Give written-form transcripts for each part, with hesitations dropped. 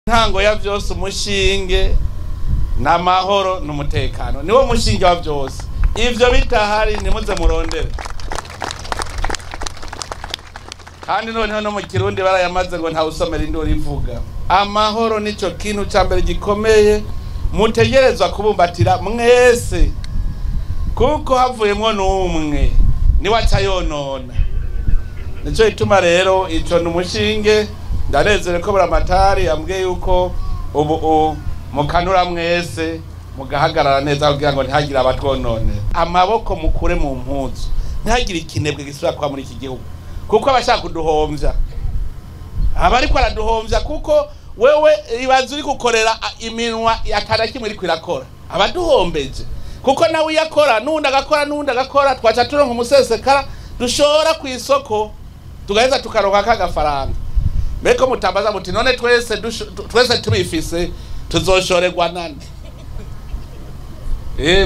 Ntango ya vyose umushinge n'amahoro n'umutekano niwo mushinge wa vyose. Ivyo bitahari nimuze murondere. Kandi noneho no mu Kirundi barayamaze ngo nta usomera induru ivuga. Amahoro nico kintu cambere gikomeye mutegerezwa kubumbatira mwese. Kuko havuyemwo n'umwe ni waca yonona. Nico ituma rero ico n'umushinge ndanezere ko buramatari ambwiye yuko ubu mukanura mwese mugahagarara neza kugira ngo ntihagire abatwonone. Amaboko mukure mu mpuzu ntihagire ikinebwe gisubira kwa muri iki gihugu kuko abashaka kuduhomvya abariko araduhomvya kuko wewe ibaza uri gukorera iminwa yakara kimwe iri kwirakora abaduhombeje kuko nawe yakora nunda agakora twaca turonka umusesekara dushora ku isoko tugaheza tukaronka kagafaranga. Meko mutambaza muti none twese tubifise tuzoshorerwa nande?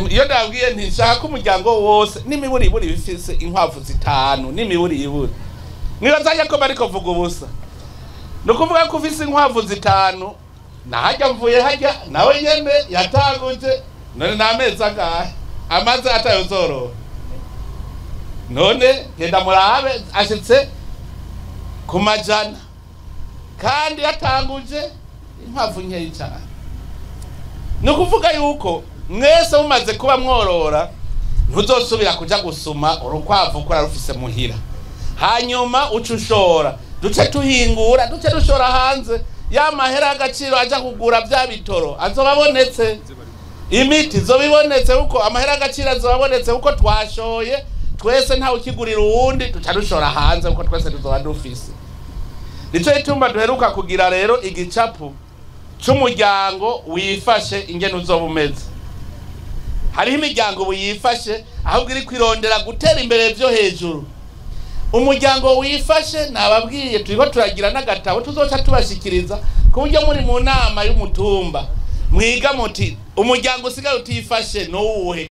Iyo ndabwiye nti shaka umuryango wose nimiburi bifise inkwavu zitanu nimiburi nibazaje ko bariko vuga ubusa no kuvuga ko ufise inkwavu zitanu nahajya mvuye hajya nawe nyene yatanguje none nameza agahe amaze atayozoro none genda murabe ashitse ku majana kandi yatanguje inkwavu nkeyi cyane. No kuvuga yuko mwese mumaze kuba mworora ntuzosubira kuja gusuma urukwavu ko rufise muhira hanyuma ucushora duce tuhingura duce dushora hanze ya mahera agaciro aja kugura bya bitoro azobabonetse imiti zobibonetse uko amahera agaciro azobabonetse uko twashoye twese nta ukigurira uwundi duca dushora hanze uko twese tuzoba dufise. Nico itumba duheruka kugira rero igicapu c'umuryango wifashe ingene uzobumeze. Hariho imiryango buyifashe ahubwo iri kwirondera gutera imbere byo hejuru. Umuryango wifashe nababwiye turiko turagira n'agatabo tuzoca tubashikiriza ku buryo muri mu nama y'umutumba mwiga muti umuryango usigaye utifashe no uwuhe.